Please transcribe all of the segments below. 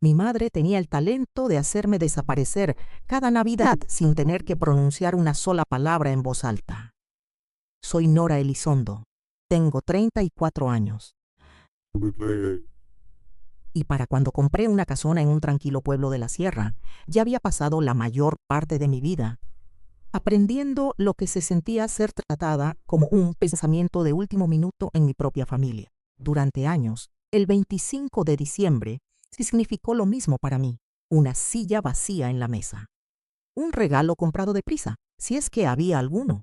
Mi madre tenía el talento de hacerme desaparecer cada Navidad sin tener que pronunciar una sola palabra en voz alta. Soy Nora Elizondo. Tengo 34 años. Y para cuando compré una casona en un tranquilo pueblo de la sierra, ya había pasado la mayor parte de mi vida aprendiendo lo que se sentía ser tratada como un pensamiento de último minuto en mi propia familia. Durante años, el 25 de diciembre significó lo mismo para mí, una silla vacía en la mesa. Un regalo comprado deprisa, si es que había alguno.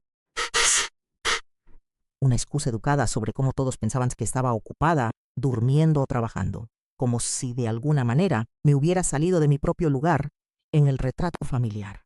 Una excusa educada sobre cómo todos pensaban que estaba ocupada, durmiendo o trabajando, como si de alguna manera me hubiera salido de mi propio lugar en el retrato familiar.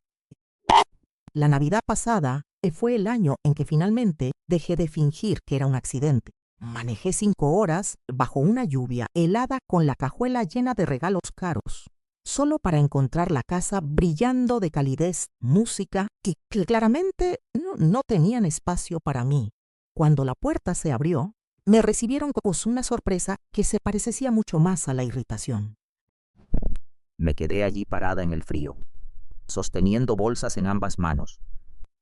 La Navidad pasada fue el año en que finalmente dejé de fingir que era un accidente. Manejé 5 horas bajo una lluvia helada con la cajuela llena de regalos caros, solo para encontrar la casa brillando de calidez, música que claramente no tenían espacio para mí. Cuando la puerta se abrió, me recibieron con una sorpresa que se parecía mucho más a la irritación. Me quedé allí parada en el frío, sosteniendo bolsas en ambas manos,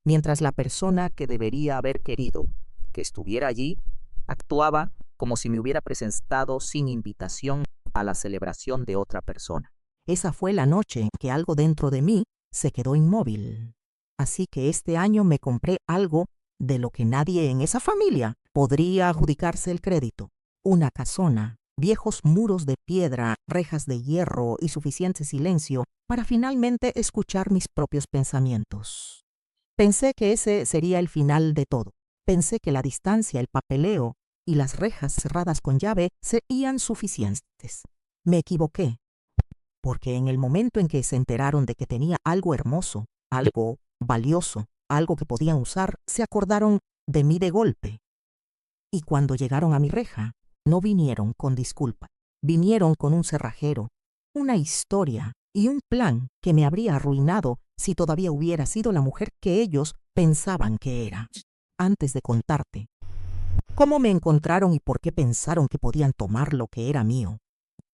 mientras la persona que debería haber querido que estuviera allí actuaba como si me hubiera presentado sin invitación a la celebración de otra persona. Esa fue la noche en que algo dentro de mí se quedó inmóvil. Así que este año me compré algo de lo que nadie en esa familia podría adjudicarse el crédito. Una casona, viejos muros de piedra, rejas de hierro y suficiente silencio para finalmente escuchar mis propios pensamientos. Pensé que ese sería el final de todo. Pensé que la distancia, el papeleo y las rejas cerradas con llave serían suficientes. Me equivoqué, porque en el momento en que se enteraron de que tenía algo hermoso, algo valioso, algo que podían usar, se acordaron de mí de golpe. Y cuando llegaron a mi reja, no vinieron con disculpa. Vinieron con un cerrajero, una historia y un plan que me habría arruinado si todavía hubiera sido la mujer que ellos pensaban que era. Antes de contarte cómo me encontraron y por qué pensaron que podían tomar lo que era mío,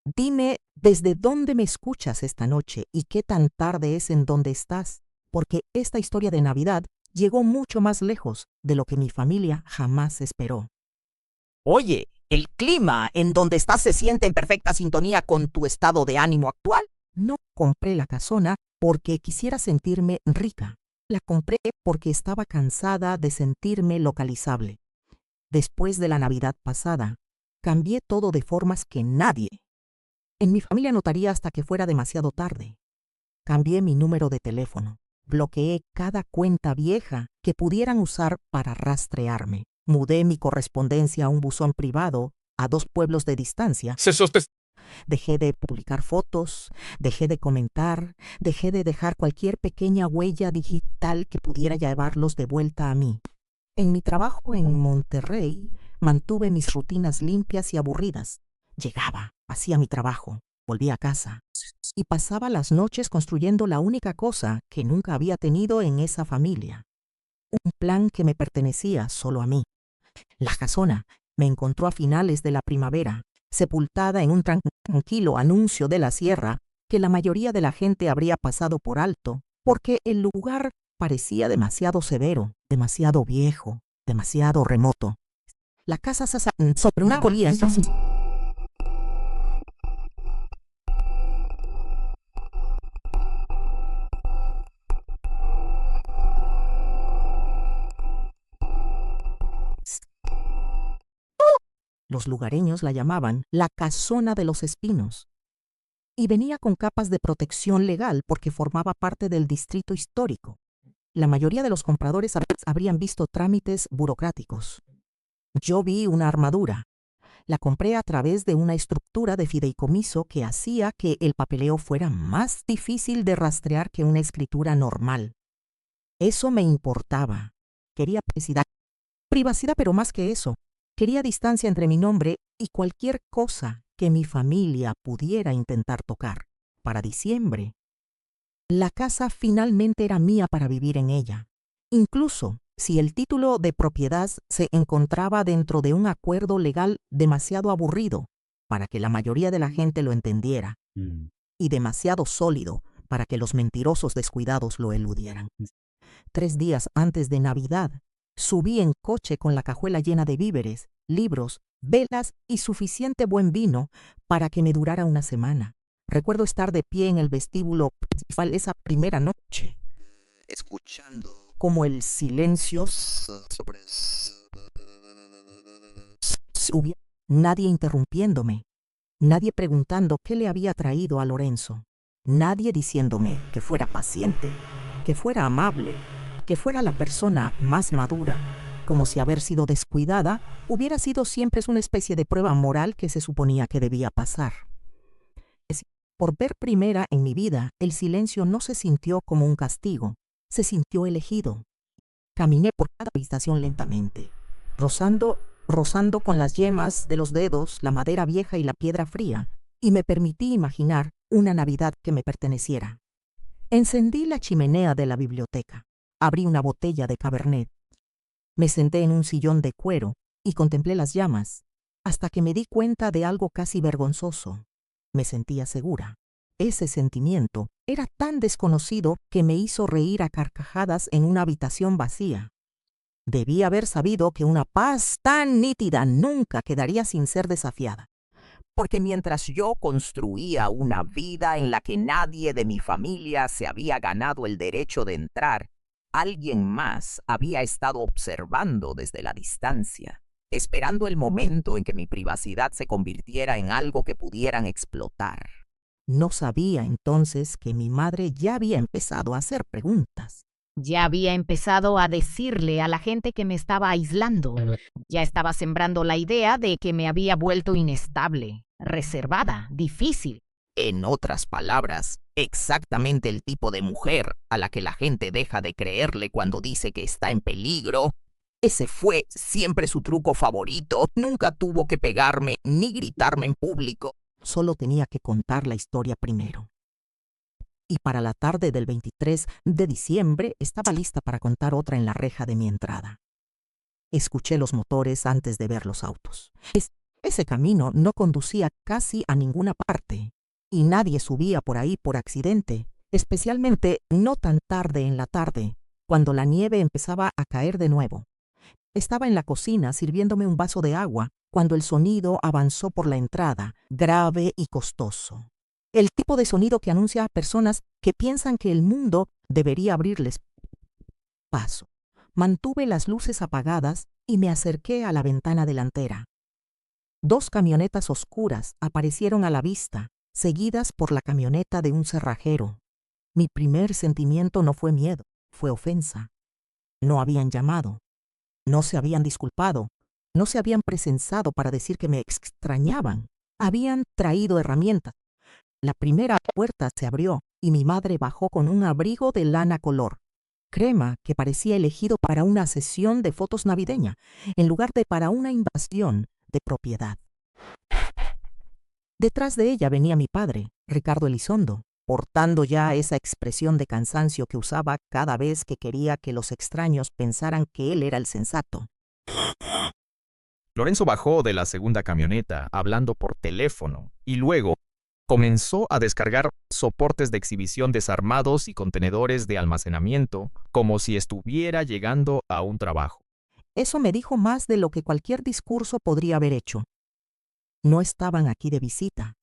dime desde dónde me escuchas esta noche y qué tan tarde es en donde estás, porque esta historia de Navidad llegó mucho más lejos de lo que mi familia jamás esperó. Oye, ¿el clima en donde estás se siente en perfecta sintonía con tu estado de ánimo actual? No compré la casona porque quisiera sentirme rica. La compré porque estaba cansada de sentirme localizable. Después de la Navidad pasada, cambié todo de formas que nadie en mi familia notaría hasta que fuera demasiado tarde. Cambié mi número de teléfono. Bloqueé cada cuenta vieja que pudieran usar para rastrearme. Mudé mi correspondencia a un buzón privado a 2 pueblos de distancia. Dejé de publicar fotos, dejé de comentar, dejé de dejar cualquier pequeña huella digital que pudiera llevarlos de vuelta a mí. En mi trabajo en Monterrey, mantuve mis rutinas limpias y aburridas. Llegaba, hacía mi trabajo, volvía a casa y pasaba las noches construyendo la única cosa que nunca había tenido en esa familia. Un plan que me pertenecía solo a mí. La casona me encontró a finales de la primavera, sepultada en un tranquilo anuncio de la sierra que la mayoría de la gente habría pasado por alto, porque el lugar parecía demasiado severo, demasiado viejo, demasiado remoto. La casa sobre una colina. Los lugareños la llamaban la Casona de los Espinos, y venía con capas de protección legal porque formaba parte del distrito histórico. La mayoría de los compradores habrían visto trámites burocráticos. Yo vi una armadura. La compré a través de una estructura de fideicomiso que hacía que el papeleo fuera más difícil de rastrear que una escritura normal. Eso me importaba. Quería privacidad, pero más que eso, quería distancia entre mi nombre y cualquier cosa que mi familia pudiera intentar tocar. Para diciembre, la casa finalmente era mía para vivir en ella. Incluso si el título de propiedad se encontraba dentro de un acuerdo legal demasiado aburrido para que la mayoría de la gente lo entendiera. y demasiado sólido para que los mentirosos descuidados lo eludieran. 3 días antes de Navidad, subí en coche con la cajuela llena de víveres, libros, velas y suficiente buen vino para que me durara una semana. Recuerdo estar de pie en el vestíbulo principal esa primera noche, escuchando como el silencio subía, nadie interrumpiéndome, nadie preguntando qué le había traído a Lorenzo, nadie diciéndome que fuera paciente, que fuera amable, que fuera la persona más madura, como si haber sido descuidada hubiera sido siempre una especie de prueba moral que se suponía que debía pasar. Por ver primera en mi vida, el silencio no se sintió como un castigo, se sintió elegido. Caminé por cada habitación lentamente, rozando con las yemas de los dedos la madera vieja y la piedra fría, y me permití imaginar una Navidad que me perteneciera. Encendí la chimenea de la biblioteca, abrí una botella de Cabernet, me senté en un sillón de cuero y contemplé las llamas, hasta que me di cuenta de algo casi vergonzoso. Me sentía segura. Ese sentimiento era tan desconocido que me hizo reír a carcajadas en una habitación vacía. Debí haber sabido que una paz tan nítida nunca quedaría sin ser desafiada. Porque mientras yo construía una vida en la que nadie de mi familia se había ganado el derecho de entrar, alguien más había estado observando desde la distancia, esperando el momento en que mi privacidad se convirtiera en algo que pudieran explotar. No sabía entonces que mi madre ya había empezado a hacer preguntas. Ya había empezado a decirle a la gente que me estaba aislando. Ya estaba sembrando la idea de que me había vuelto inestable, reservada, difícil. En otras palabras, exactamente el tipo de mujer a la que la gente deja de creerle cuando dice que está en peligro. Ese fue siempre su truco favorito. Nunca tuvo que pegarme ni gritarme en público. Solo tenía que contar la historia primero. Y para la tarde del 23 de diciembre estaba lista para contar otra en la reja de mi entrada. Escuché los motores antes de ver los autos. Ese camino no conducía casi a ninguna parte, y nadie subía por ahí por accidente, especialmente no tan tarde en la tarde, cuando la nieve empezaba a caer de nuevo. Estaba en la cocina sirviéndome un vaso de agua cuando el sonido avanzó por la entrada, grave y costoso. El tipo de sonido que anuncia a personas que piensan que el mundo debería abrirles paso. Mantuve las luces apagadas y me acerqué a la ventana delantera. 2 camionetas oscuras aparecieron a la vista, seguidas por la camioneta de un cerrajero. Mi primer sentimiento no fue miedo, fue ofensa. No habían llamado, no se habían disculpado, no se habían presenzado para decir que me extrañaban. Habían traído herramientas. La primera puerta se abrió y mi madre bajó con un abrigo de lana color crema que parecía elegido para una sesión de fotos navideña, en lugar de para una invasión de propiedad. Detrás de ella venía mi padre, Ricardo Elizondo, portando ya esa expresión de cansancio que usaba cada vez que quería que los extraños pensaran que él era el sensato. Lorenzo bajó de la segunda camioneta hablando por teléfono y luego comenzó a descargar soportes de exhibición desarmados y contenedores de almacenamiento como si estuviera llegando a un trabajo. Eso me dijo más de lo que cualquier discurso podría haber hecho. No estaban aquí de visita.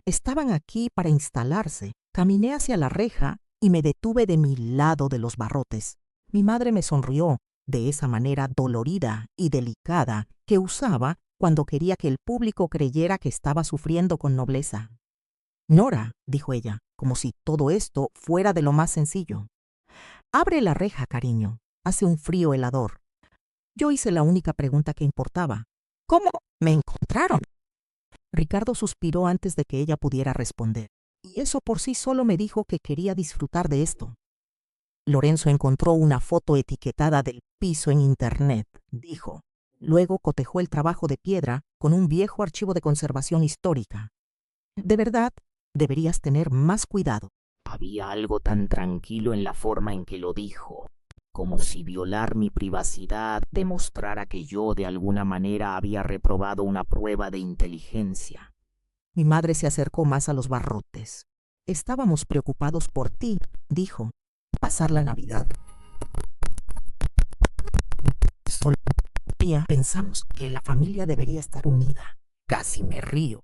Estaban aquí para instalarse. Caminé hacia la reja y me detuve de mi lado de los barrotes. Mi madre me sonrió de esa manera dolorida y delicada que usaba cuando quería que el público creyera que estaba sufriendo con nobleza. «Nora», dijo ella, como si todo esto fuera de lo más sencillo. «Abre la reja, cariño. Hace un frío helador». Yo hice la única pregunta que importaba. «¿Cómo me encontraron?» Ricardo suspiró antes de que ella pudiera responder, y eso por sí solo me dijo que quería disfrutar de esto. «Lorenzo encontró una foto etiquetada del piso en Internet», dijo. Luego cotejó el trabajo de piedra con un viejo archivo de conservación histórica. «De verdad, deberías tener más cuidado». Había algo tan tranquilo en la forma en que lo dijo, como si violar mi privacidad demostrara que yo de alguna manera había reprobado una prueba de inteligencia. Mi madre se acercó más a los barrotes. Estábamos preocupados por ti, dijo. Pasar la Navidad. Solo pensamos que la familia debería estar unida. Casi me río.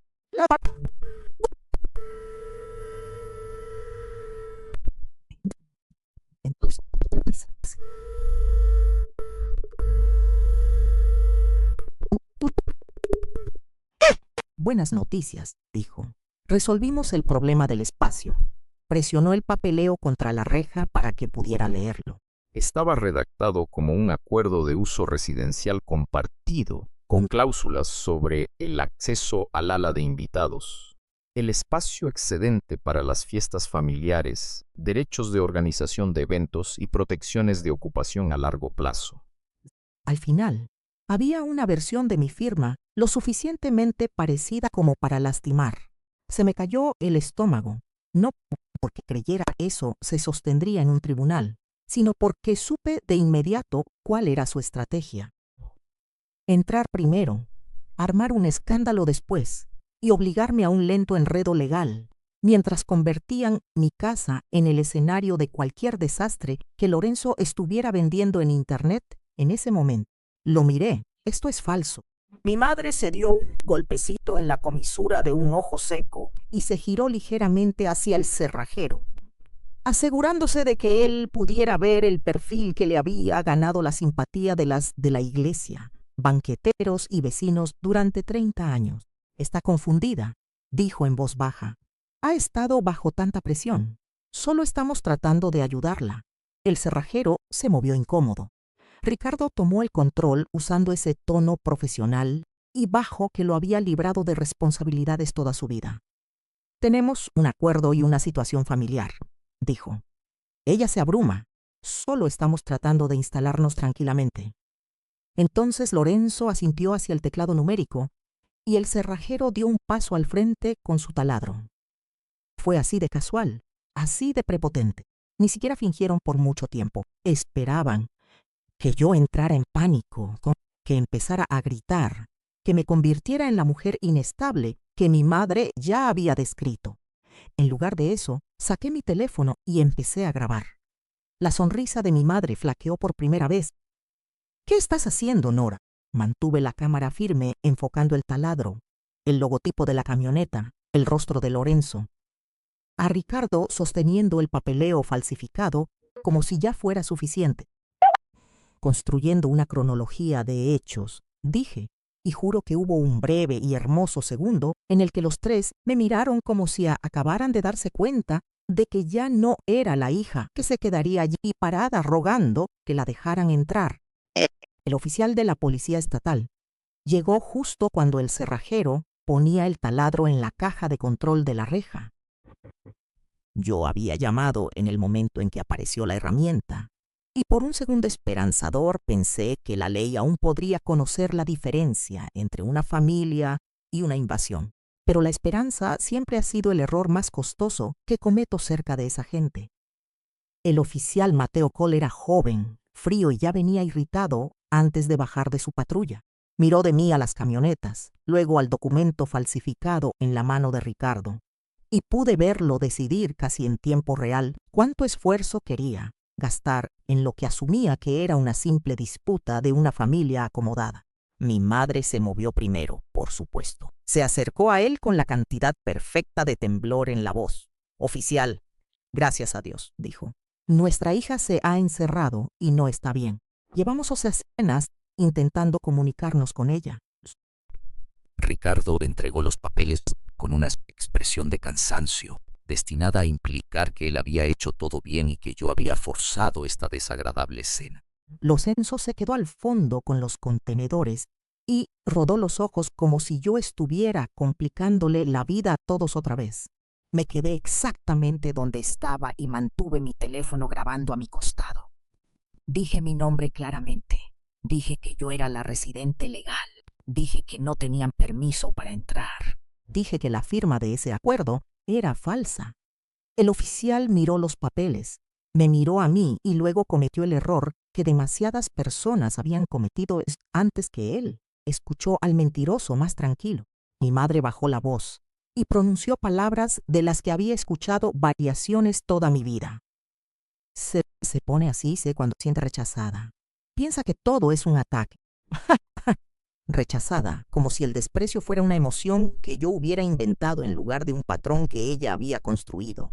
Entonces, buenas noticias, dijo. Resolvimos el problema del espacio. Presionó el papeleo contra la reja para que pudiera leerlo. Estaba redactado como un acuerdo de uso residencial compartido, con cláusulas sobre el acceso al ala de invitados, el espacio excedente para las fiestas familiares, derechos de organización de eventos y protecciones de ocupación a largo plazo. Al final, había una versión de mi firma lo suficientemente parecida como para lastimar. Se me cayó el estómago, no porque creyera eso se sostendría en un tribunal, sino porque supe de inmediato cuál era su estrategia. Entrar primero, armar un escándalo después y obligarme a un lento enredo legal, mientras convertían mi casa en el escenario de cualquier desastre que Lorenzo estuviera vendiendo en Internet en ese momento. Lo miré, esto es falso. Mi madre se dio un golpecito en la comisura de un ojo seco y se giró ligeramente hacia el cerrajero, asegurándose de que él pudiera ver el perfil que le había ganado la simpatía de la iglesia, banqueteros y vecinos durante 30 años. Está confundida, dijo en voz baja. Ha estado bajo tanta presión. Solo estamos tratando de ayudarla. El cerrajero se movió incómodo. Ricardo tomó el control usando ese tono profesional y bajo que lo había librado de responsabilidades toda su vida. Tenemos un acuerdo y una situación familiar, dijo. Ella se abruma. Solo estamos tratando de instalarnos tranquilamente. Entonces Lorenzo asintió hacia el teclado numérico y el cerrajero dio un paso al frente con su taladro. Fue así de casual, así de prepotente. Ni siquiera fingieron por mucho tiempo. Esperaban que yo entrara en pánico, que empezara a gritar, que me convirtiera en la mujer inestable que mi madre ya había descrito. En lugar de eso, saqué mi teléfono y empecé a grabar. La sonrisa de mi madre flaqueó por primera vez. ¿Qué estás haciendo, Nora? Mantuve la cámara firme, enfocando el taladro, el logotipo de la camioneta, el rostro de Lorenzo. A Ricardo sosteniendo el papeleo falsificado como si ya fuera suficiente. Construyendo una cronología de hechos, dije, y juro que hubo un breve y hermoso segundo en el que los tres me miraron como si acabaran de darse cuenta de que ya no era la hija que se quedaría allí parada rogando que la dejaran entrar. El oficial de la policía estatal llegó justo cuando el cerrajero ponía el taladro en la caja de control de la reja. Yo había llamado en el momento en que apareció la herramienta, y por un segundo esperanzador pensé que la ley aún podría conocer la diferencia entre una familia y una invasión. Pero la esperanza siempre ha sido el error más costoso que cometo cerca de esa gente. El oficial Mateo Cole era joven, frío y ya venía irritado antes de bajar de su patrulla. Miró de mí a las camionetas, luego al documento falsificado en la mano de Ricardo, y pude verlo decidir casi en tiempo real cuánto esfuerzo quería gastar en lo que asumía que era una simple disputa de una familia acomodada. Mi madre se movió primero, por supuesto. Se acercó a él con la cantidad perfecta de temblor en la voz. Oficial, gracias a Dios, dijo. Nuestra hija se ha encerrado y no está bien. Llevamos semanas intentando comunicarnos con ella. Ricardo entregó los papeles con una expresión de cansancio, destinada a implicar que él había hecho todo bien y que yo había forzado esta desagradable escena. Lorenzo se quedó al fondo con los contenedores y rodó los ojos como si yo estuviera complicándole la vida a todos otra vez. Me quedé exactamente donde estaba y mantuve mi teléfono grabando a mi costado. Dije mi nombre claramente. Dije que yo era la residente legal. Dije que no tenían permiso para entrar. Dije que la firma de ese acuerdo era falsa. El oficial miró los papeles, me miró a mí y luego cometió el error que demasiadas personas habían cometido antes que él. Escuchó al mentiroso más tranquilo. Mi madre bajó la voz. y pronunció palabras de las que había escuchado variaciones toda mi vida. Se pone así, cuando siente rechazada. Piensa que todo es un ataque. Rechazada, como si el desprecio fuera una emoción que yo hubiera inventado en lugar de un patrón que ella había construido.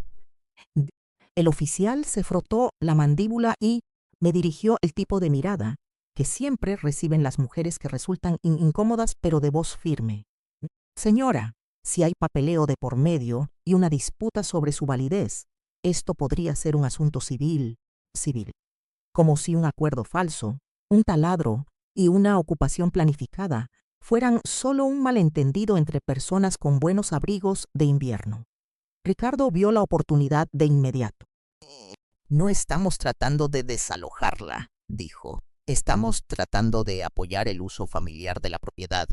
El oficial se frotó la mandíbula y me dirigió el tipo de mirada que siempre reciben las mujeres que resultan incómodas pero de voz firme. Señora, si hay papeleo de por medio y una disputa sobre su validez, esto podría ser un asunto civil. Como si un acuerdo falso, un taladro y una ocupación planificada fueran solo un malentendido entre personas con buenos abrigos de invierno. Ricardo vio la oportunidad de inmediato. No estamos tratando de desalojarla, dijo. Estamos tratando de apoyar el uso familiar de la propiedad.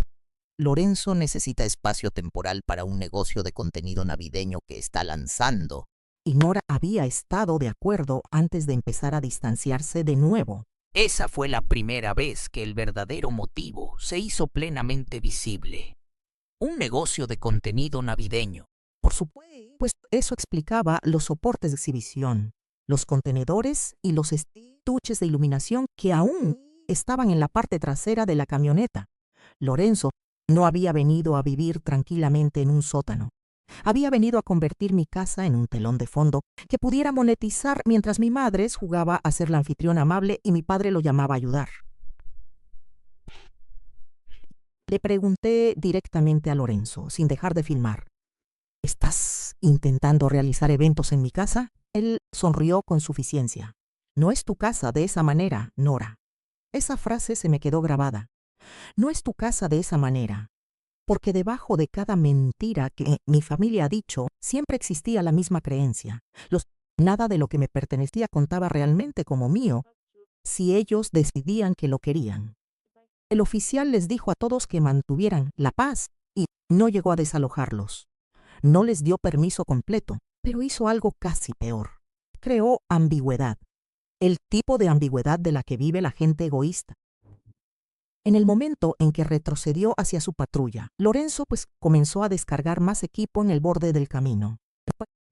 Lorenzo necesita espacio temporal para un negocio de contenido navideño que está lanzando. Y Nora había estado de acuerdo antes de empezar a distanciarse de nuevo. Esa fue la primera vez que el verdadero motivo se hizo plenamente visible. Un negocio de contenido navideño. Por supuesto, pues eso explicaba los soportes de exhibición, los contenedores y los estuches de iluminación que aún estaban en la parte trasera de la camioneta. Lorenzo no había venido a vivir tranquilamente en un sótano. Había venido a convertir mi casa en un telón de fondo que pudiera monetizar mientras mi madre jugaba a ser la anfitriona amable y mi padre lo llamaba a ayudar. Le pregunté directamente a Lorenzo, sin dejar de filmar. ¿Estás intentando realizar eventos en mi casa? Él sonrió con suficiencia. No es tu casa de esa manera, Nora. Esa frase se me quedó grabada. No es tu casa de esa manera. Porque debajo de cada mentira que mi familia ha dicho, siempre existía la misma creencia. Nada de lo que me pertenecía contaba realmente como mío, si ellos decidían que lo querían. El oficial les dijo a todos que mantuvieran la paz y no llegó a desalojarlos. No les dio permiso completo, pero hizo algo casi peor. Creó ambigüedad. El tipo de ambigüedad de la que vive la gente egoísta. En el momento en que retrocedió hacia su patrulla, Lorenzo comenzó a descargar más equipo en el borde del camino.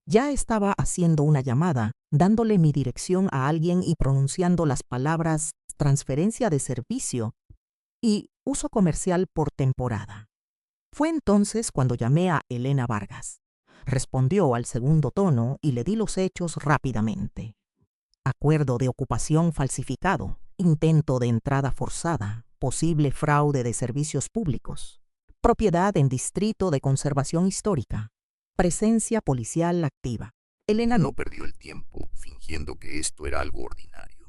Ya estaba haciendo una llamada, dándole mi dirección a alguien y pronunciando las palabras transferencia de servicio y uso comercial por temporada. Fue entonces cuando llamé a Elena Vargas. Respondió al segundo tono y le di los hechos rápidamente. Acuerdo de ocupación falsificado, intento de entrada forzada, posible fraude de servicios públicos, propiedad en distrito de conservación histórica, presencia policial activa. Elena no perdió el tiempo fingiendo que esto era algo ordinario.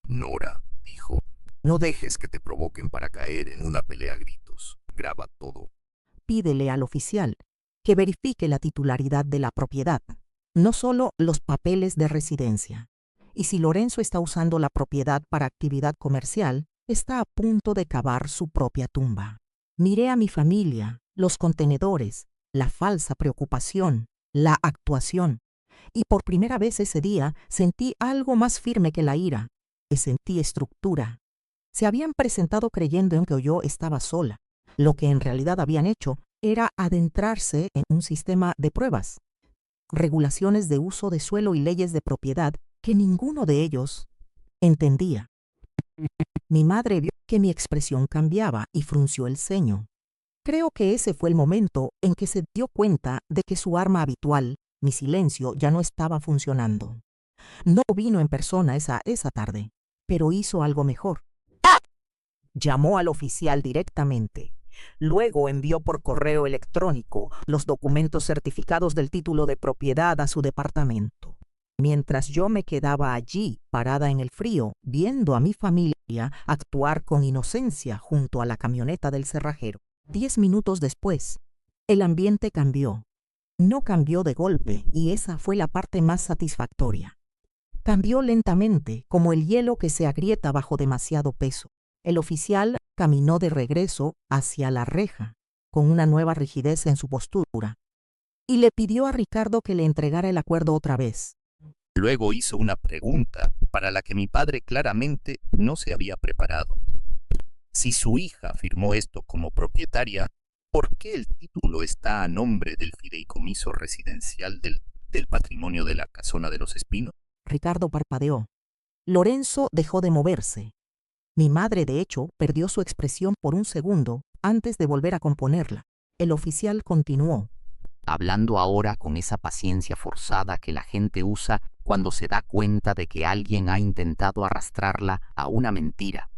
Nora, dijo, no dejes que te provoquen para caer en una pelea a gritos. Graba todo. Pídele al oficial que verifique la titularidad de la propiedad, no solo los papeles de residencia. Y si Lorenzo está usando la propiedad para actividad comercial, está a punto de cavar su propia tumba. Miré a mi familia, los contenedores, la falsa preocupación, la actuación, y por primera vez ese día sentí algo más firme que la ira, sentí estructura. Se habían presentado creyendo en que yo estaba sola. Lo que en realidad habían hecho era adentrarse en un sistema de pruebas, regulaciones de uso de suelo y leyes de propiedad que ninguno de ellos entendía. Mi madre vio que mi expresión cambiaba y frunció el ceño. Creo que ese fue el momento en que se dio cuenta de que su arma habitual, mi silencio, ya no estaba funcionando. No vino en persona esa tarde, pero hizo algo mejor. Llamó al oficial directamente. Luego envió por correo electrónico los documentos certificados del título de propiedad a su departamento. Mientras yo me quedaba allí, parada en el frío, viendo a mi familia actuar con inocencia junto a la camioneta del cerrajero. 10 minutos después, el ambiente cambió. No cambió de golpe, y esa fue la parte más satisfactoria. Cambió lentamente, como el hielo que se agrieta bajo demasiado peso. El oficial caminó de regreso hacia la reja, con una nueva rigidez en su postura, y le pidió a Ricardo que le entregara el acuerdo otra vez. Luego hizo una pregunta para la que mi padre claramente no se había preparado. Si su hija firmó esto como propietaria, ¿Por qué el título está a nombre del fideicomiso residencial del patrimonio de la Casona de los Espinos? Ricardo parpadeó. Lorenzo dejó de moverse. Mi madre, de hecho, perdió su expresión por un segundo antes de volver a componerla. El oficial continuó. Hablando ahora con esa paciencia forzada que la gente usa cuando se da cuenta de que alguien ha intentado arrastrarla a una mentira.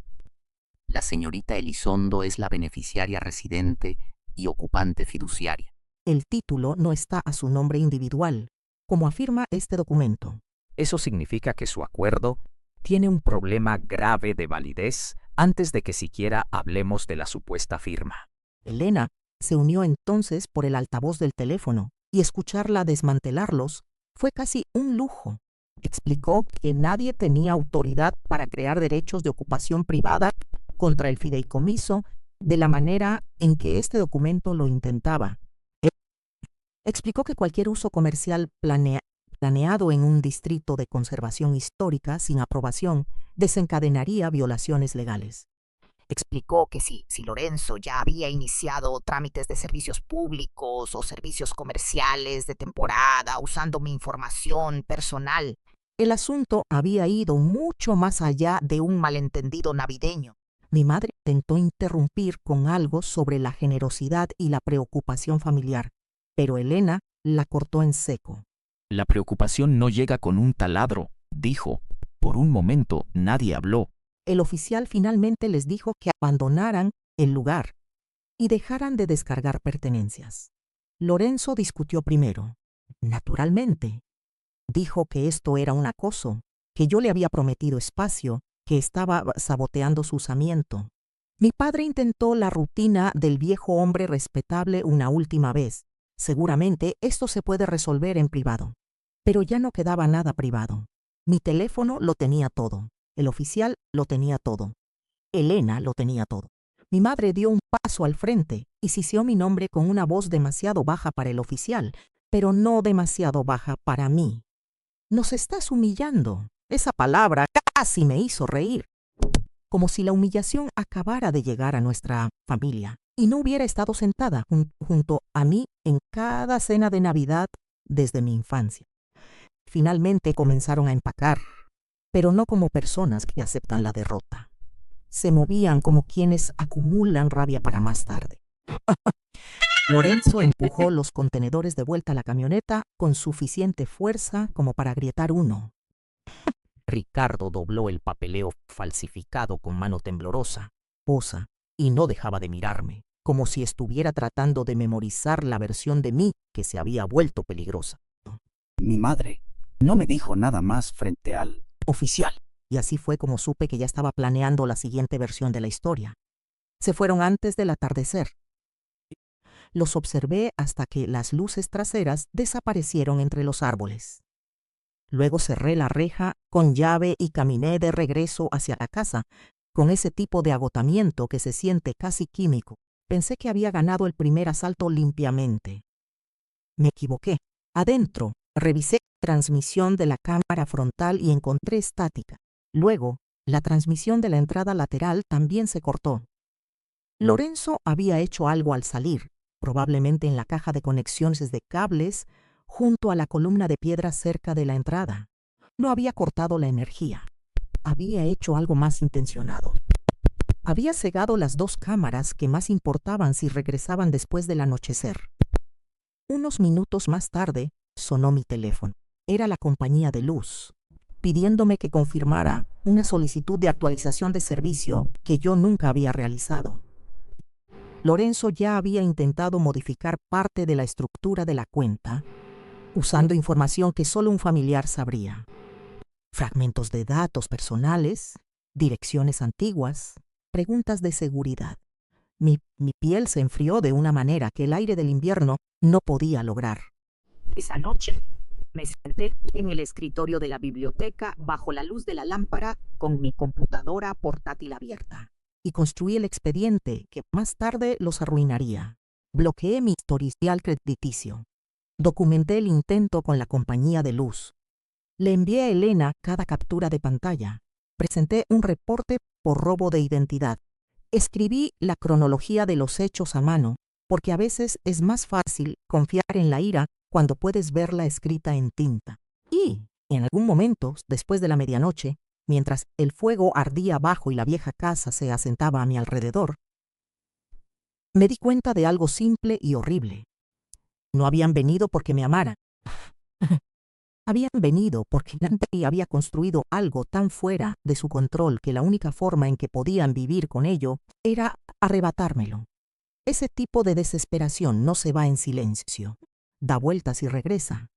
La señorita Elizondo es la beneficiaria residente y ocupante fiduciaria. El título no está a su nombre individual, como afirma este documento. Eso significa que su acuerdo tiene un problema grave de validez antes de que siquiera hablemos de la supuesta firma. Elena se unió entonces por el altavoz del teléfono y escucharla desmantelarlos fue casi un lujo. Explicó que nadie tenía autoridad para crear derechos de ocupación privada contra el fideicomiso de la manera en que este documento lo intentaba. Explicó que cualquier uso comercial planeado en un distrito de conservación histórica sin aprobación desencadenaría violaciones legales. Explicó que si Lorenzo ya había iniciado trámites de servicios públicos o servicios comerciales de temporada usando mi información personal, El asunto había ido mucho más allá de un malentendido navideño. Mi madre intentó interrumpir con algo sobre la generosidad y la preocupación familiar, pero Elena la cortó en seco. La preocupación no llega con un taladro, dijo. Por un momento nadie habló. El oficial finalmente les dijo que abandonaran el lugar y dejaran de descargar pertenencias. Lorenzo discutió primero. Naturalmente. Dijo que esto era un acoso, que yo le había prometido espacio, que estaba saboteando su usamiento. Mi padre intentó la rutina del viejo hombre respetable una última vez. Seguramente esto se puede resolver en privado. Pero ya no quedaba nada privado. Mi teléfono lo tenía todo. El oficial lo tenía todo. Elena lo tenía todo. Mi madre dio un paso al frente y siseó mi nombre con una voz demasiado baja para el oficial, pero no demasiado baja para mí. Nos estás humillando. Esa palabra casi me hizo reír. Como si la humillación acabara de llegar a nuestra familia y no hubiera estado sentada junto a mí en cada cena de Navidad desde mi infancia. Finalmente comenzaron a empacar, pero no como personas que aceptan la derrota. Se movían como quienes acumulan rabia para más tarde. Lorenzo empujó los contenedores de vuelta a la camioneta con suficiente fuerza como para agrietar uno. Ricardo dobló el papeleo falsificado con mano temblorosa, posa, y no dejaba de mirarme, como si estuviera tratando de memorizar la versión de mí que se había vuelto peligrosa. Mi madre no me dijo nada más frente al oficial. Y así fue como supe que ya estaba planeando la siguiente versión de la historia. Se fueron antes del atardecer. Los observé hasta que las luces traseras desaparecieron entre los árboles. Luego cerré la reja con llave y caminé de regreso hacia la casa, con ese tipo de agotamiento que se siente casi químico. Pensé que había ganado el primer asalto limpiamente. Me equivoqué. Adentro, revisé la transmisión de la cámara frontal y encontré estática. Luego, la transmisión de la entrada lateral también se cortó. Lorenzo había hecho algo al salir, probablemente en la caja de conexiones de cables, junto a la columna de piedra cerca de la entrada. No había cortado la energía. Había hecho algo más intencionado. Había cegado las dos cámaras que más importaban si regresaban después del anochecer. Unos minutos más tarde, sonó mi teléfono. Era la compañía de luz, pidiéndome que confirmara una solicitud de actualización de servicio que yo nunca había realizado. Lorenzo ya había intentado modificar parte de la estructura de la cuenta, usando información que solo un familiar sabría. Fragmentos de datos personales, direcciones antiguas, preguntas de seguridad. Mi piel se enfrió de una manera que el aire del invierno no podía lograr. Esa noche me senté en el escritorio de la biblioteca bajo la luz de la lámpara con mi computadora portátil abierta. Y construí el expediente que más tarde los arruinaría. Bloqueé mi historial crediticio. Documenté el intento con la compañía de luz. Le envié a Elena cada captura de pantalla. Presenté un reporte por robo de identidad. Escribí la cronología de los hechos a mano porque a veces es más fácil confiar en la ira cuando puedes verla escrita en tinta. Y, en algún momento, después de la medianoche, mientras el fuego ardía abajo y la vieja casa se asentaba a mi alrededor, me di cuenta de algo simple y horrible. No habían venido porque me amaran. Habían venido porque nadie había construido algo tan fuera de su control que la única forma en que podían vivir con ello era arrebatármelo. Ese tipo de desesperación no se va en silencio. Da vueltas y regresa.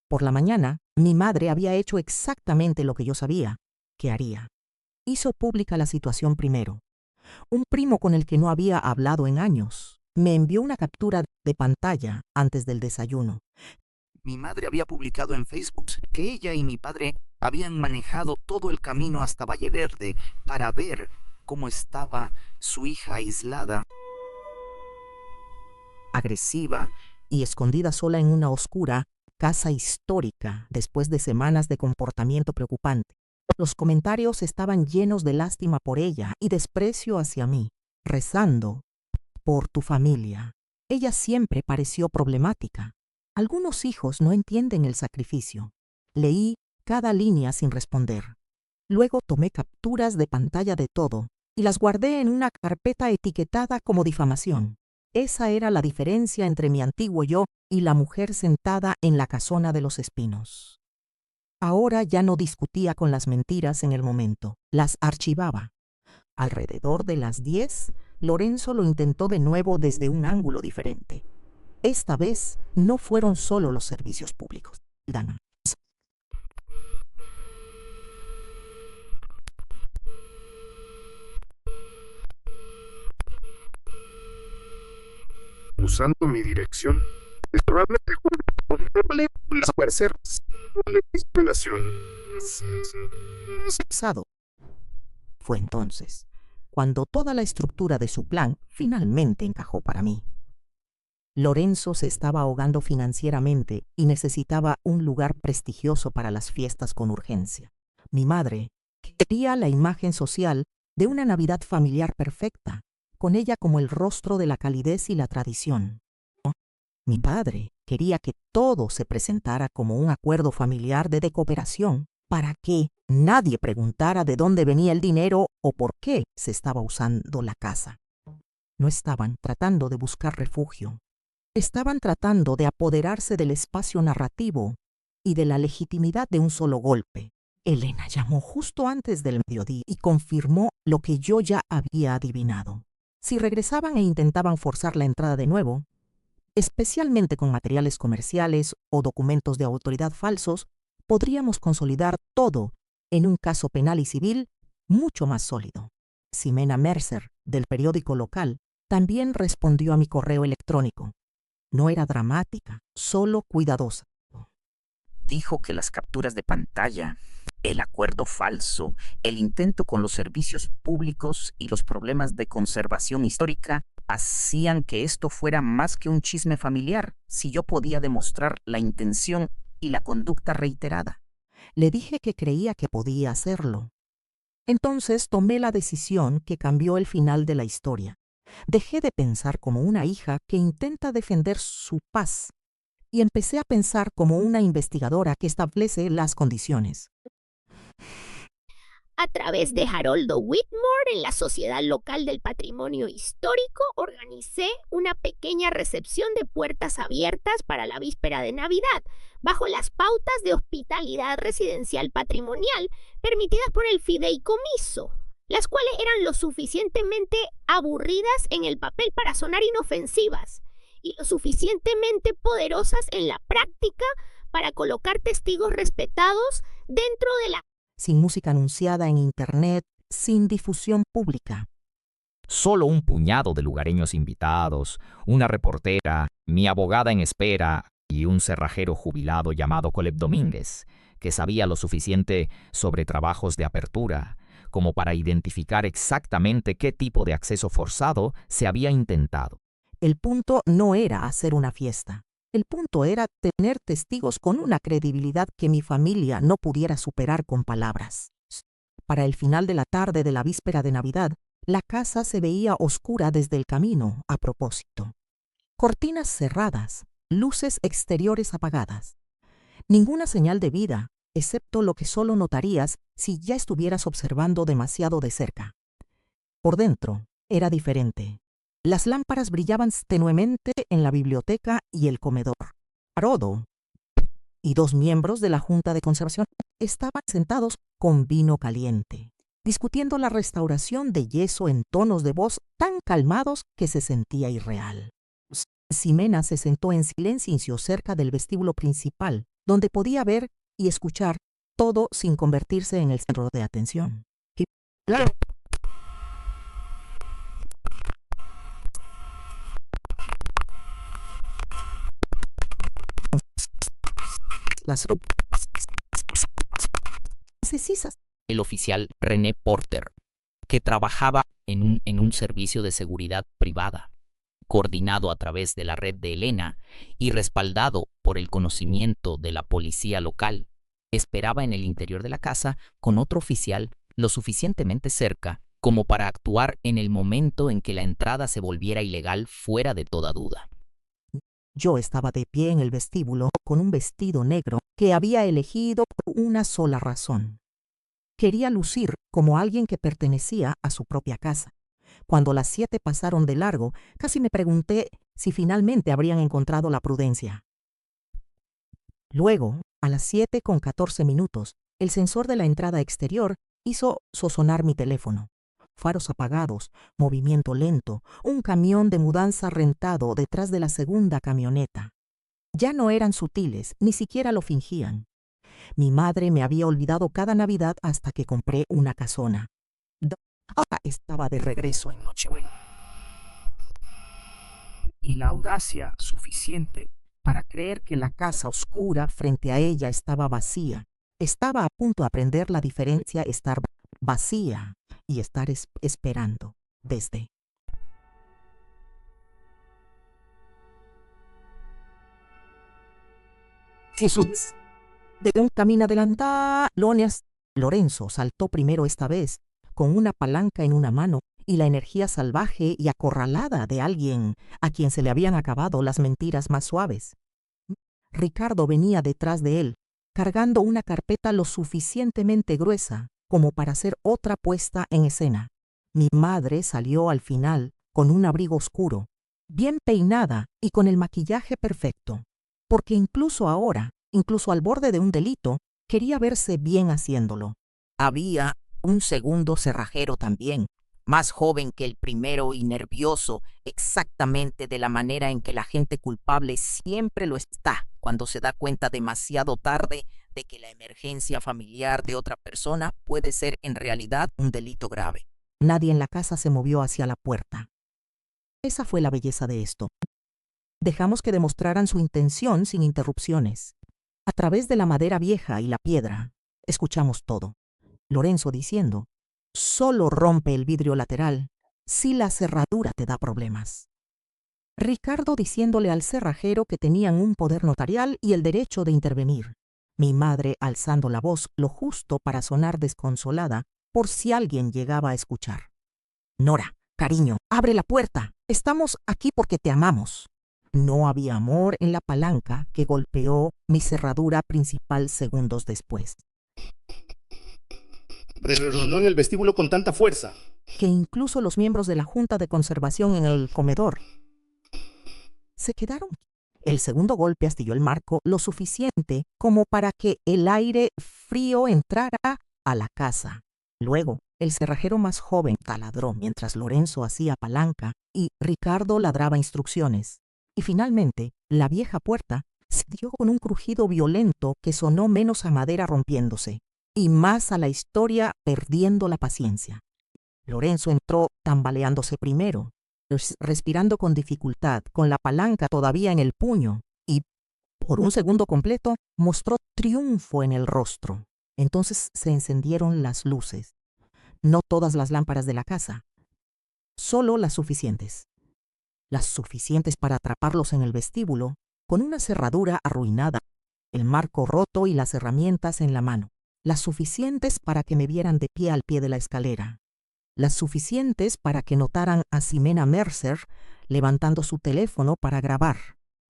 Por la mañana, mi madre había hecho exactamente lo que yo sabía que haría. Hizo pública la situación primero. Un primo con el que no había hablado en años me envió una captura de pantalla antes del desayuno. Mi madre había publicado en Facebook que ella y mi padre habían manejado todo el camino hasta Valle Verde para ver cómo estaba su hija aislada, Agresiva y escondida sola en una oscura casa histórica después de semanas de comportamiento preocupante. Los comentarios estaban llenos de lástima por ella y desprecio hacia mí, rezando por tu familia. Ella siempre pareció problemática. Algunos hijos no entienden el sacrificio. Leí cada línea sin responder. Luego tomé capturas de pantalla de todo y las guardé en una carpeta etiquetada como difamación. Esa era la diferencia entre mi antiguo yo y la mujer sentada en la casona de los espinos. Ahora ya no discutía con las mentiras en el momento, las archivaba. Alrededor de las 10, Lorenzo lo intentó de nuevo desde un ángulo diferente. Esta vez no fueron solo los servicios públicos. Dana. Usando mi dirección, es probablemente las fuerzas de discriminación. Pasado. Fue entonces cuando toda la estructura de su plan finalmente encajó para mí. Lorenzo se estaba ahogando financieramente y necesitaba un lugar prestigioso para las fiestas con urgencia. Mi madre quería la imagen social de una Navidad familiar perfecta, con ella como el rostro de la calidez y la tradición. Mi padre quería que todo se presentara como un acuerdo familiar de cooperación para que nadie preguntara de dónde venía el dinero o por qué se estaba usando la casa. No estaban tratando de buscar refugio. Estaban tratando de apoderarse del espacio narrativo y de la legitimidad de un solo golpe. Elena llamó justo antes del mediodía y confirmó lo que yo ya había adivinado. Si regresaban e intentaban forzar la entrada de nuevo, especialmente con materiales comerciales o documentos de autoridad falsos, podríamos consolidar todo en un caso penal y civil mucho más sólido. Ximena Mercer, del periódico local, también respondió a mi correo electrónico. No era dramática, solo cuidadosa. Dijo que las capturas de pantalla, el acuerdo falso, el intento con los servicios públicos y los problemas de conservación histórica hacían que esto fuera más que un chisme familiar si yo podía demostrar la intención y la conducta reiterada. Le dije que creía que podía hacerlo. Entonces tomé la decisión que cambió el final de la historia. Dejé de pensar como una hija que intenta defender su paz y empecé a pensar como una investigadora que establece las condiciones. A través de Haroldo Whitmore, en la Sociedad Local del Patrimonio Histórico, organicé una pequeña recepción de puertas abiertas para la víspera de Navidad, bajo las pautas de hospitalidad residencial patrimonial permitidas por el fideicomiso, las cuales eran lo suficientemente aburridas en el papel para sonar inofensivas y lo suficientemente poderosas en la práctica para colocar testigos respetados dentro de la... Sin música anunciada en internet, sin difusión pública. Solo un puñado de lugareños invitados, una reportera, mi abogada en espera y un cerrajero jubilado llamado Coleb Domínguez, que sabía lo suficiente sobre trabajos de apertura como para identificar exactamente qué tipo de acceso forzado se había intentado. El punto no era hacer una fiesta. El punto era tener testigos con una credibilidad que mi familia no pudiera superar con palabras. Para el final de la tarde de la víspera de Navidad, la casa se veía oscura desde el camino, a propósito. Cortinas cerradas, luces exteriores apagadas. Ninguna señal de vida, excepto lo que solo notarías si ya estuvieras observando demasiado de cerca. Por dentro, era diferente. Las lámparas brillaban tenuemente en la biblioteca y el comedor. Haroldo y 2 miembros de la Junta de Conservación estaban sentados con vino caliente, discutiendo la restauración de yeso en tonos de voz tan calmados que se sentía irreal. Ximena se sentó en silencio cerca del vestíbulo principal, donde podía ver y escuchar todo sin convertirse en el centro de atención. Las precisas. El oficial René Porter, que trabajaba en un servicio de seguridad privada, coordinado a través de la red de Elena y respaldado por el conocimiento de la policía local, esperaba en el interior de la casa con otro oficial lo suficientemente cerca como para actuar en el momento en que la entrada se volviera ilegal fuera de toda duda. Yo estaba de pie en el vestíbulo con un vestido negro que había elegido por una sola razón. Quería lucir como alguien que pertenecía a su propia casa. Cuando las 7 pasaron de largo, casi me pregunté si finalmente habrían encontrado la prudencia. Luego, a las 7:14, el sensor de la entrada exterior hizo sonar mi teléfono. Faros apagados, movimiento lento, un camión de mudanza rentado detrás de la segunda camioneta. Ya no eran sutiles, ni siquiera lo fingían. Mi madre me había olvidado cada Navidad hasta que compré una casona. Estaba de regreso en Nochebuena. Y la audacia suficiente para creer que la casa oscura frente a ella estaba vacía. Estaba a punto de aprender la diferencia estar vacía y estar esperando desde. Jesús. De un camino adelantado, Lorenzo saltó primero esta vez, con una palanca en una mano y la energía salvaje y acorralada de alguien a quien se le habían acabado las mentiras más suaves. Ricardo venía detrás de él, cargando una carpeta lo suficientemente gruesa como para hacer otra puesta en escena. Mi madre salió al final con un abrigo oscuro, bien peinada y con el maquillaje perfecto, porque incluso ahora, incluso al borde de un delito, quería verse bien haciéndolo. Había un segundo cerrajero también, más joven que el primero y nervioso, exactamente de la manera en que la gente culpable siempre lo está cuando se da cuenta demasiado tarde de que la emergencia familiar de otra persona puede ser en realidad un delito grave. Nadie en la casa se movió hacia la puerta. Esa fue la belleza de esto. Dejamos que demostraran su intención sin interrupciones. A través de la madera vieja y la piedra, escuchamos todo. Lorenzo diciendo, solo rompe el vidrio lateral si la cerradura te da problemas. Ricardo diciéndole al cerrajero que tenían un poder notarial y el derecho de intervenir. Mi madre alzando la voz lo justo para sonar desconsolada por si alguien llegaba a escuchar. Nora, cariño, abre la puerta. Estamos aquí porque te amamos. No había amor en la palanca que golpeó mi cerradura principal segundos después. Resonó en el vestíbulo con tanta fuerza que incluso los miembros de la Junta de Conservación en el comedor se quedaron. El segundo golpe astilló el marco lo suficiente como para que el aire frío entrara a la casa. Luego, el cerrajero más joven taladró mientras Lorenzo hacía palanca y Ricardo ladraba instrucciones. Y finalmente, la vieja puerta se dio con un crujido violento que sonó menos a madera rompiéndose y más a la historia perdiendo la paciencia. Lorenzo entró tambaleándose primero, respirando con dificultad, con la palanca todavía en el puño, y por un segundo completo mostró triunfo en el rostro. Entonces se encendieron las luces. No todas las lámparas de la casa, solo las suficientes. Las suficientes para atraparlos en el vestíbulo, con una cerradura arruinada, el marco roto y las herramientas en la mano. Las suficientes para que me vieran de pie al pie de la escalera. las suficientes para que notaran a Ximena Mercer levantando su teléfono para grabar,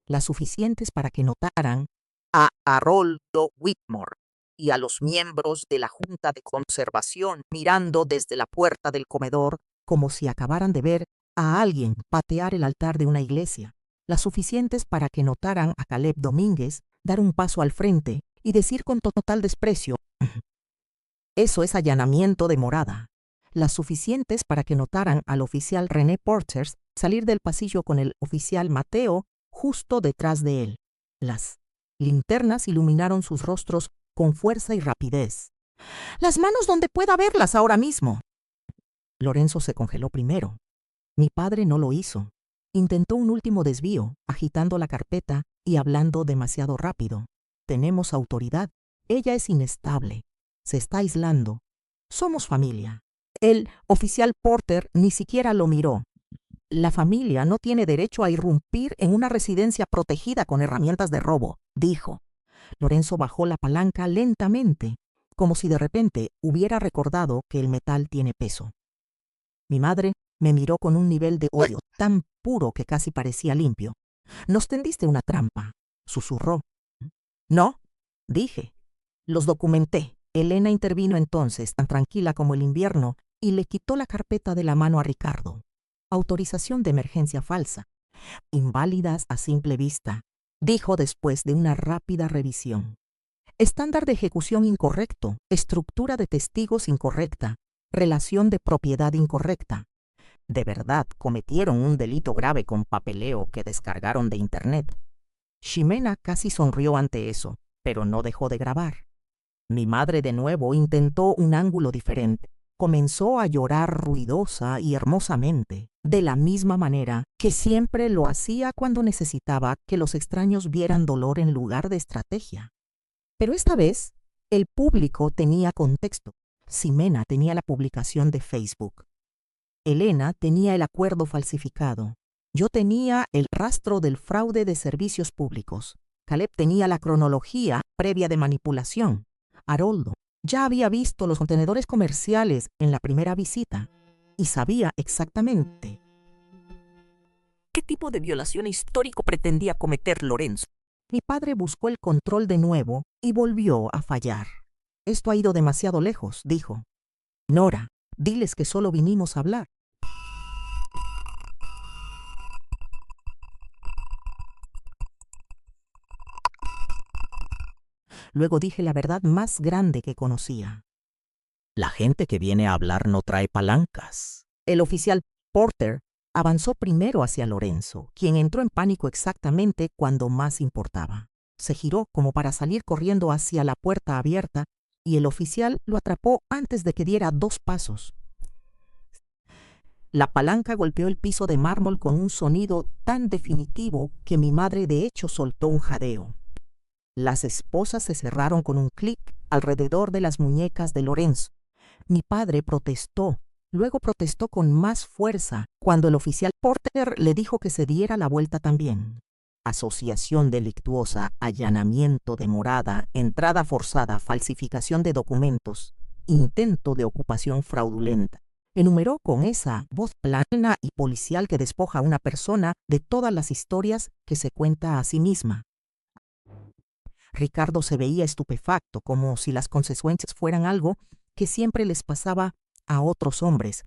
las suficientes para que notaran a Haroldo Whitmore y a los miembros de la Junta de Conservación mirando desde la puerta del comedor como si acabaran de ver a alguien patear el altar de una iglesia, las suficientes para que notaran a Caleb Domínguez dar un paso al frente y decir con total desprecio, «Eso es allanamiento de morada», las suficientes para que notaran al oficial René Porters salir del pasillo con el oficial Mateo justo detrás de él. Las linternas iluminaron sus rostros con fuerza y rapidez. «Las manos donde pueda verlas ahora mismo». Lorenzo se congeló primero. Mi padre no lo hizo. Intentó un último desvío, agitando la carpeta y hablando demasiado rápido. «Tenemos autoridad. Ella es inestable. Se está aislando. Somos familia». El oficial Porter ni siquiera lo miró. «La familia no tiene derecho a irrumpir en una residencia protegida con herramientas de robo», dijo. Lorenzo bajó la palanca lentamente, como si de repente hubiera recordado que el metal tiene peso. Mi madre me miró con un nivel de odio tan puro que casi parecía limpio. «Nos tendiste una trampa», susurró. «No», dije. «Los documenté». Elena intervino entonces, tan tranquila como el invierno, y le quitó la carpeta de la mano a Ricardo. «Autorización de emergencia falsa. Inválidas a simple vista», dijo después de una rápida revisión. «Estándar de ejecución incorrecto, estructura de testigos incorrecta, relación de propiedad incorrecta». De verdad, cometieron un delito grave con papeleo que descargaron de internet. Ximena casi sonrió ante eso, pero no dejó de grabar. Mi madre de nuevo intentó un ángulo diferente. Comenzó a llorar ruidosa y hermosamente, de la misma manera que siempre lo hacía cuando necesitaba que los extraños vieran dolor en lugar de estrategia. Pero esta vez, el público tenía contexto. Ximena tenía la publicación de Facebook. Elena tenía el acuerdo falsificado. Yo tenía el rastro del fraude de servicios públicos. Caleb tenía la cronología previa de manipulación. Haroldo ya había visto los contenedores comerciales en la primera visita y sabía exactamente qué tipo de violación histórico pretendía cometer Lorenzo. Mi padre buscó el control de nuevo y volvió a fallar. «Esto ha ido demasiado lejos», dijo. «Nora, diles que solo vinimos a hablar». Luego dije la verdad más grande que conocía. La gente que viene a hablar no trae palancas. El oficial Porter avanzó primero hacia Lorenzo, quien entró en pánico exactamente cuando más importaba. Se giró como para salir corriendo hacia la puerta abierta y el oficial lo atrapó antes de que diera 2 pasos. La palanca golpeó el piso de mármol con un sonido tan definitivo que mi madre de hecho soltó un jadeo. Las esposas se cerraron con un clic alrededor de las muñecas de Lorenzo. Mi padre protestó, luego protestó con más fuerza cuando el oficial Porter le dijo que se diera la vuelta también. Asociación delictuosa, allanamiento de morada, entrada forzada, falsificación de documentos, intento de ocupación fraudulenta. Enumeró con esa voz plana y policial que despoja a una persona de todas las historias que se cuenta a sí misma. Ricardo se veía estupefacto, como si las consecuencias fueran algo que siempre les pasaba a otros hombres.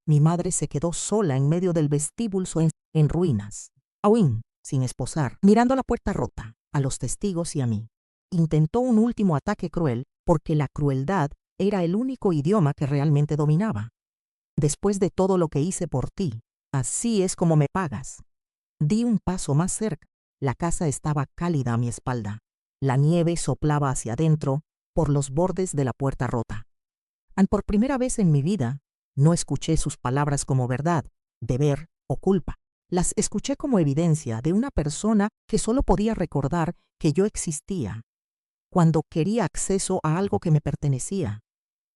Mi madre se quedó sola en medio del vestíbulo en ruinas, aún sin esposar, mirando la puerta rota, a los testigos y a mí. Intentó un último ataque cruel, porque la crueldad era el único idioma que realmente dominaba. «Después de todo lo que hice por ti, así es como me pagas». Di un paso más cerca. La casa estaba cálida a mi espalda. La nieve soplaba hacia adentro por los bordes de la puerta rota. Por primera vez en mi vida, no escuché sus palabras como verdad, deber o culpa. Las escuché como evidencia de una persona que solo podía recordar que yo existía, cuando quería acceso a algo que me pertenecía.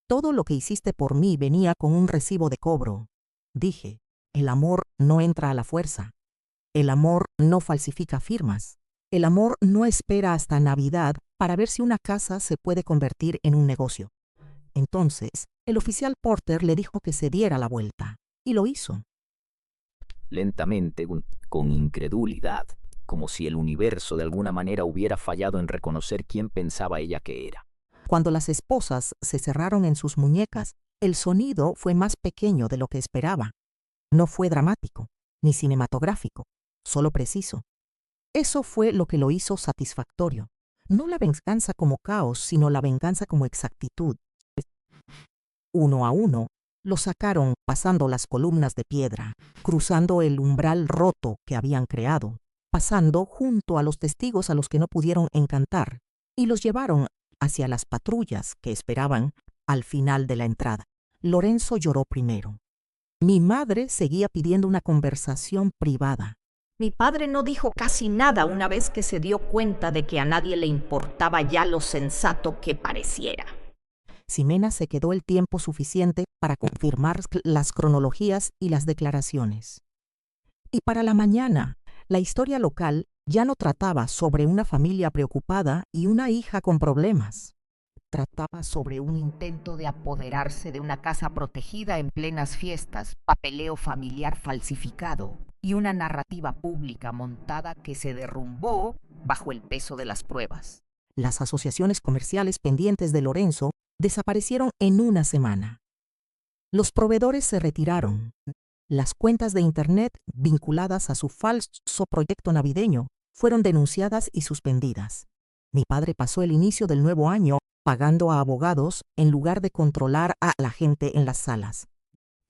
«Todo lo que hiciste por mí venía con un recibo de cobro», dije. «El amor no entra a la fuerza. El amor no falsifica firmas. El amor no espera hasta Navidad para ver si una casa se puede convertir en un negocio. Entonces, el oficial Porter le dijo que se diera la vuelta, y lo hizo. Lentamente, con incredulidad, como si el universo de alguna manera hubiera fallado en reconocer quién pensaba ella que era. Cuando las esposas se cerraron en sus muñecas, el sonido fue más pequeño de lo que esperaba. No fue dramático, ni cinematográfico, solo preciso. Eso fue lo que lo hizo satisfactorio. No la venganza como caos, sino la venganza como exactitud. Uno a uno, lo sacaron pasando las columnas de piedra, cruzando el umbral roto que habían creado, pasando junto a los testigos a los que no pudieron encantar, y los llevaron hacia las patrullas que esperaban al final de la entrada. Lorenzo lloró primero. Mi madre seguía pidiendo una conversación privada. Mi padre no dijo casi nada una vez que se dio cuenta de que a nadie le importaba ya lo sensato que pareciera. Ximena se quedó el tiempo suficiente para confirmar las cronologías y las declaraciones. Y para la mañana, la historia local ya no trataba sobre una familia preocupada y una hija con problemas. Trataba sobre un intento de apoderarse de una casa protegida en plenas fiestas, papeleo familiar falsificado y una narrativa pública montada que se derrumbó bajo el peso de las pruebas. Las asociaciones comerciales pendientes de Lorenzo desaparecieron en una semana. Los proveedores se retiraron. Las cuentas de Internet vinculadas a su falso proyecto navideño fueron denunciadas y suspendidas. Mi padre pasó el inicio del nuevo año pagando a abogados en lugar de controlar a la gente en las salas.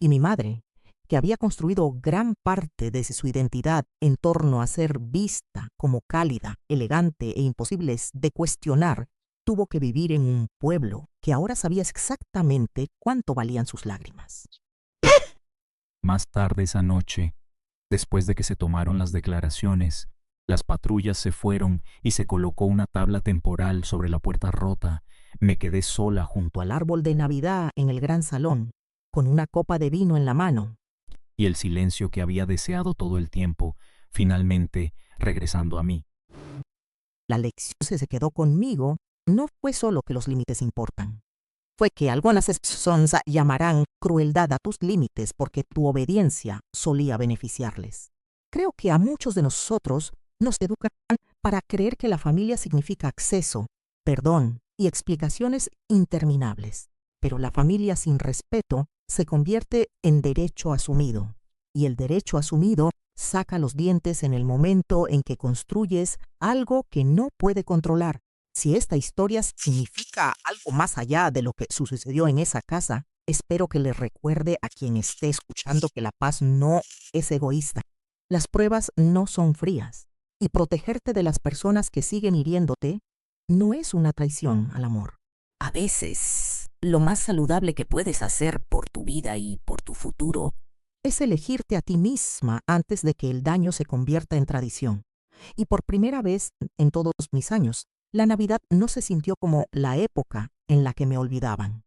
Y mi madre, que había construido gran parte de su identidad en torno a ser vista como cálida, elegante e imposible de cuestionar, tuvo que vivir en un pueblo que ahora sabía exactamente cuánto valían sus lágrimas. Más tarde esa noche, después de que se tomaron las declaraciones, las patrullas se fueron y se colocó una tabla temporal sobre la puerta rota. Me quedé sola junto al árbol de Navidad en el gran salón, con una copa de vino en la mano. Y el silencio que había deseado todo el tiempo, finalmente regresando a mí. La lección se quedó conmigo. No fue solo que los límites importan. Fue que algunas personas llamarán crueldad a tus límites porque tu obediencia solía beneficiarles. Creo que a muchos de nosotros nos educan para creer que la familia significa acceso, perdón y explicaciones interminables. Pero la familia sin respeto se convierte en derecho asumido. Y el derecho asumido saca los dientes en el momento en que construyes algo que no puede controlar. Si esta historia significa algo más allá de lo que sucedió en esa casa, espero que le recuerde a quien esté escuchando que la paz no es egoísta. Las pruebas no son frías. Y protegerte de las personas que siguen hiriéndote no es una traición al amor. A veces, lo más saludable que puedes hacer por tu vida y por tu futuro es elegirte a ti misma antes de que el daño se convierta en tradición. Y por primera vez en todos mis años, la Navidad no se sintió como la época en la que me olvidaban.